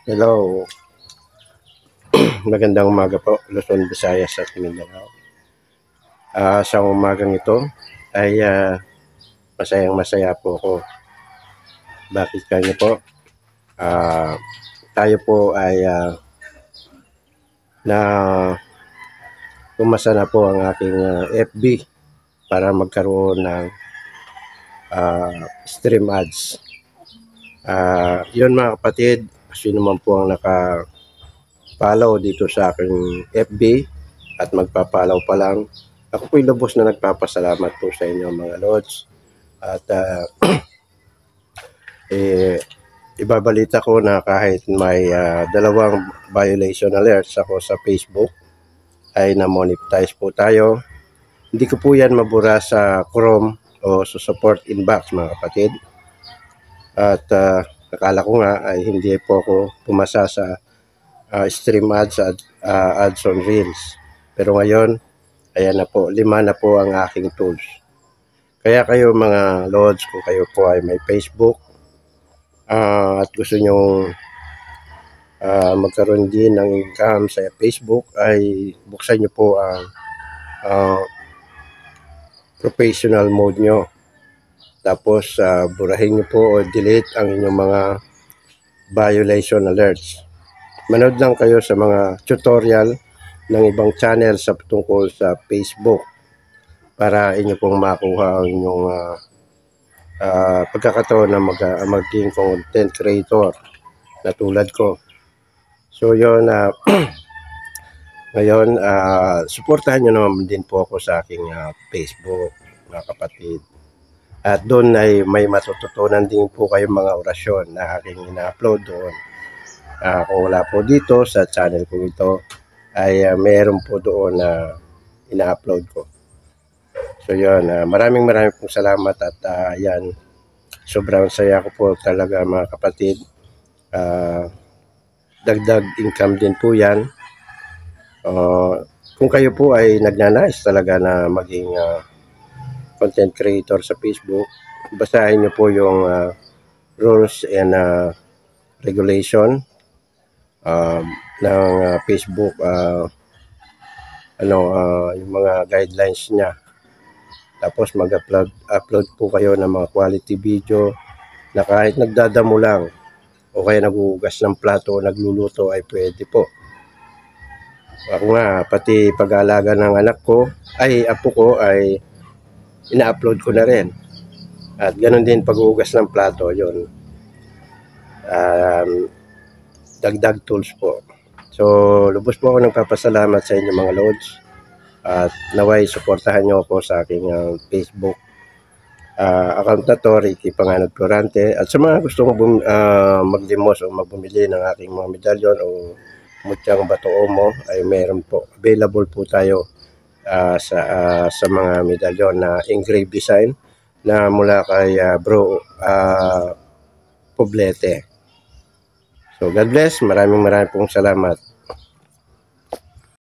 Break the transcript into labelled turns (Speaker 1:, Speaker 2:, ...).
Speaker 1: Hello, magandang umaga po, Luzon, Visayas at Mindanao. Sa umagang ito ay masayang masaya po ako. Bakit kanya po? Tayo po ay na pumasa na po ang aking FB para magkaroon ng stream ads. Yun mga kapatid, sino man po ang follow dito sa aking FB at magpa-follow pa lang. Ako po'y lubos na nagpapasalamat po sa inyo mga Lods. At ibabalita ko na kahit may dalawang violation alerts ako sa Facebook ay na-monetize po tayo. Hindi ko po yan mabura sa Chrome o sa support inbox mga kapatid. At akala ko nga ay hindi po ako pumasa sa stream ads at ads on Reels. Pero ngayon, ayan na po, 5 na po ang aking tools. Kaya kayo mga Lods, kung kayo po ay may Facebook at gusto nyong magkaroon din ng income sa Facebook, ay buksan nyo po ang professional mode nyo. Tapos burahin nyo po o delete ang inyong mga violation alerts. Manood lang kayo sa mga tutorial ng ibang channel sa tungkol sa Facebook para inyo pong makuha ang inyong pagkakataon na maging content creator na tulad ko. So yun, ngayon suportahan nyo naman din po ako sa aking Facebook mga kapatid. At doon ay may matututunan din po kayong mga orasyon na aking ina-upload doon. Kung wala po dito sa channel ko ito, ay mayroon po doon na ina-upload ko. So yun, maraming pong salamat at yan, sobrang saya ko po talaga mga kapatid. Dagdag income din po yan. Kung kayo po ay nagnanais talaga na maging content creator sa Facebook, basahin nyo po yung rules and regulation ng Facebook, yung mga guidelines niya. Tapos mag-upload po kayo ng mga quality video na kahit nagdadamo lang o kaya naguhugas ng plato o nagluluto ay pwede po. Ako nga, pati pag-aalaga ng apo ko ay ina-upload ko na rin. At ganoon din paghuhugas ng plato, yun. Dagdag tools po. So, lubos po ako nagpapasalamat sa inyo mga Lods. At naway, suportahan nyo ako sa aking Facebook account na to, Ricky Panganod Florante. At sa mga gustong maglimos o magbumili ng aking mga medalyon o mutyang bato omo, ay meron po. Available po tayo sa mga medalyon na engraved design na mula kay Bro Poblete. So God bless, maraming pong salamat.